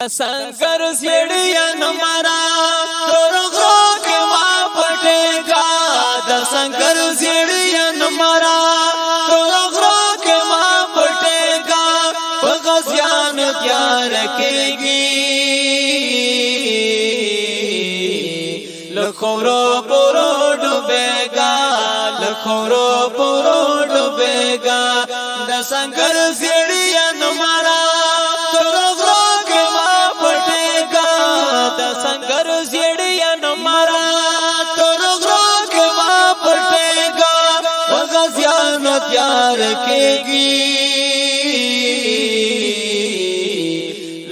संकर सीढ़िया नमारा तोर घरों के माँ पटेगा द संकर सीढ़िया नमारा तोर घरों के माँ पटेगा बगसियान क्या रखेगी लखोरो पोरो डूबेगा लखोरो पोरो डूबेगा द संकर सीढ़िया नमारा संगर सीढ़िया नमारा तोर घरों के माँ पटेगा बगसियान त्यार केगी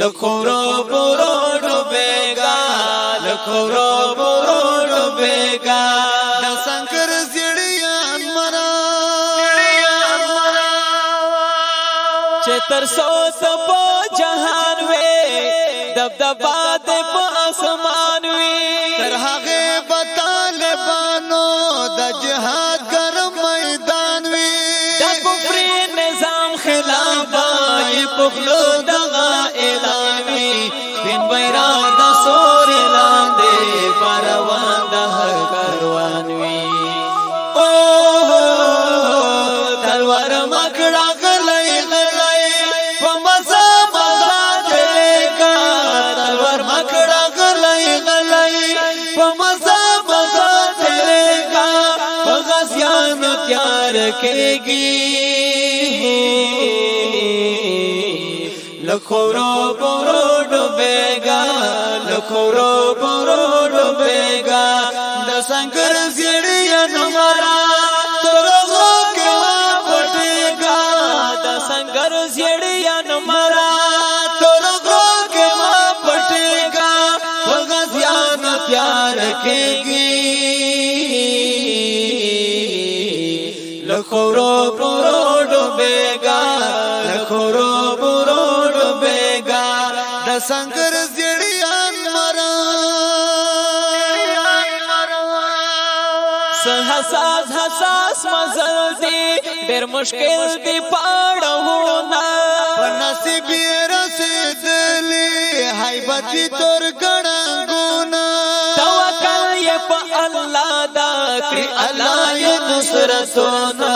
लखोरो बोरो डूबेगा लखोरो बोरो डूबेगा द संकर सीढ़िया नमारा चेतर सो सबो जहान वे दबदबा दे आसमान वी तरहागे बताले बानो द जिहाद गरम मैदान वी द कुफरी निजाम खिलाफा ये पुखलो दगा ऐलान वी बिन बैरा द सोर ऐलान दे परवान द हर करवान वी ओ तलवार मकड़ा गलाई गलाई पमसा मजा चलेगा तलवार मकड़ा गलाई गलाई पमसा मजा चलेगा बगसियान त्यार केगी लखोरो बोरो डूबेगा लखोरो बोरो डूबेगा द संकर सीढ़िया नमारा तोर घरों के माँ पटेगा द संकर सीढ़िया नमारा तोर घरों के माँ पटेगा बगसियान प्यार केगी लखोरो बोरो डूबेगा लखोरो बोरो डूबेगा द संकर सीढ़िया नमारा हसास हसास मजल दी बेर मुश्किल दी पाड़ा होना नसीबी रसीदली हाइबती तोर गणा गुना तवक्कल ये पा अल्लाह दा कि अल्लाह ये नुसरतोना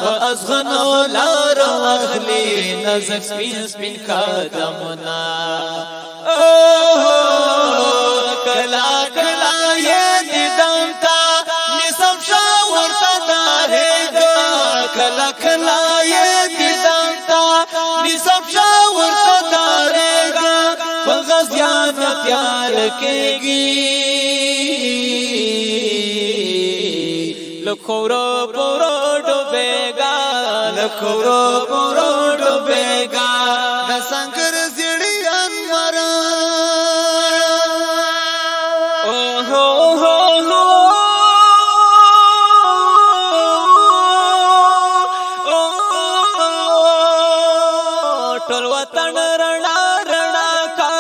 व अज़गनो लार अखली नज़र स्पिन स्पिन कदमना कला कला ये दिदमता निसब शावरता दारेगा कला कला ये दिदमता निसब शावरता दारेगा बगसियान त्यार केगी लखोरो पोरो डूबेगा लखोरो पोरो डूबेगा द संकर सीढ़िया नमारा ओ हो टोल वतन रणा रणा का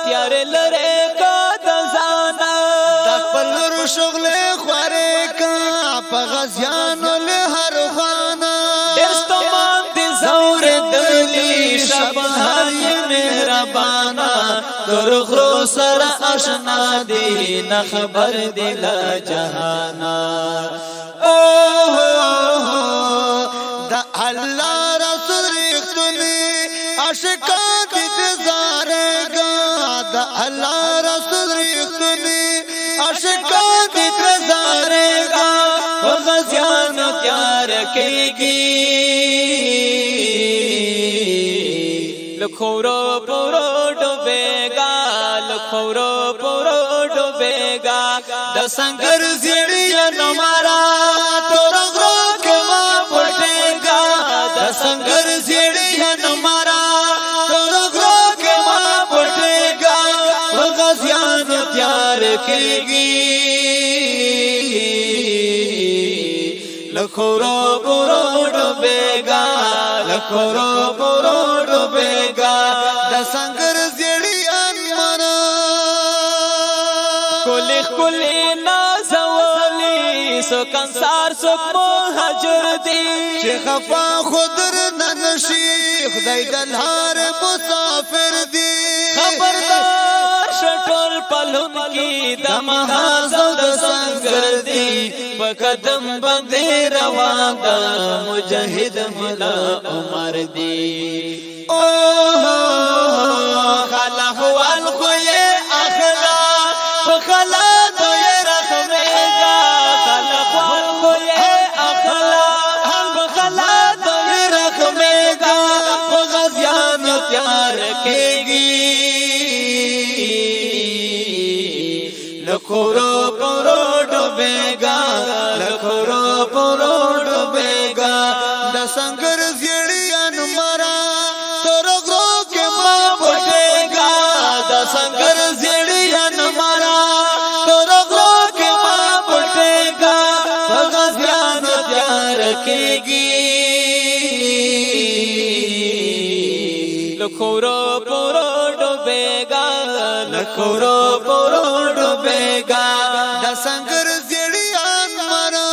त्यारे लरे का दजाना दपलर शुगले ख्वारे का पगसियान ले हर खाना इस्तमान दी ज़ौर दली शबहार ये मेहरबाना तोर घरों सर आशना दी न खबर दिला जहाना द अल्लाह रसूल रिख्तुली आशिका दिजारेगा द अल्लाह रसूल रिख्तुली आशिका दिजारेगा बगसियान त्यार केगी लखोरो पोरो डूबेगा लखोरो पोरो डूबेगा द संकर सीढ़िया नमारा तोर घरों के माँ पटेगा द संकर सीढ़िया नमारा तोर घरों के माँ पटेगा बगसियान त्यार केगी लखोरो पोरो डूबेगा लखोरो पोरो डूबेगा द संकर सीढ़िया नमारा कुली कुली नाज़वाली सो कंसार सो मुहाजिर दी खफा खुदर ननशी खुदाई दलहार मुसाफिर दी खबर پلون کی د محازو د سنگر دی په قدم باندې روان د مجاهد ملا عمر دی خلق والخو یې اخلا په خلا دوی رحمېږه خلق والخو یې اخلا په خلا دوی رحمېږه په غازیانو تیار کېږي لکورو پورو ډوبېږه لکورو پورو ډوبېږه د سنگر زیړیان مرا تر غرو کې ما پټېږه د سنگر زیړیان مرا تر غرو کې ما پټېږه په غازیانو تیار کېږي لکورو پورو ډوبېږه لکورو پورو ډوبېږه د سنگر زیړیان مرا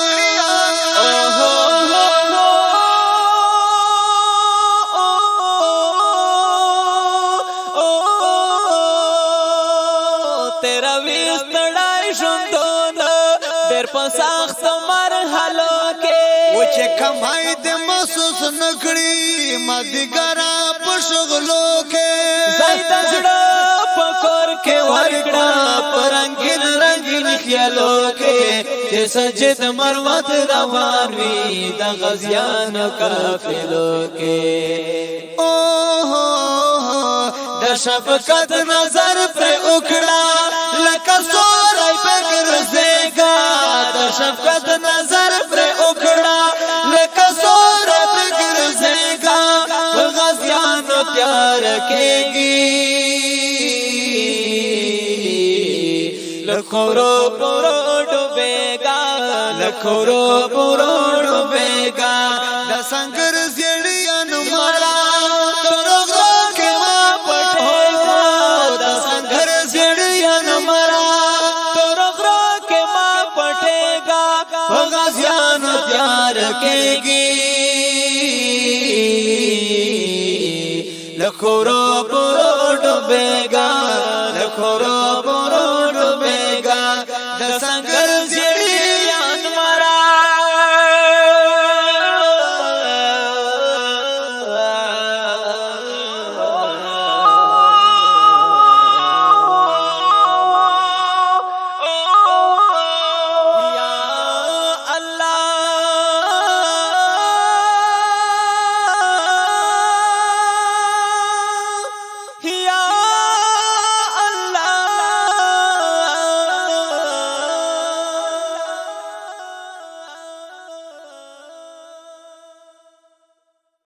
تیرا وستړای ژوندونه ډېر په سخت مرحلو کې و چې کمای د محسوس نکړي مدګرا په شغلو کې زید زړه په کور کې ورکړه پرنګین رنگین خیالو کې چې سجد مروت روان وي د غزيان قافلو کې د شفقت نظر پر وکړه لکه سورای فکر زېګا د شفقت نظر پر وکړه لکه سورای فکر زېګا غزيانو تیار کېږي لکورو پورو ډوبېږه لکورو پورو ډوبېږه د سنگر زیړیان مرا تر غرو کې ما پټېږه د سنگر زیړیان مرا تر غرو کې ما پټېږه په غازیانو تیار کېږي لکورو پورو ډوبېږه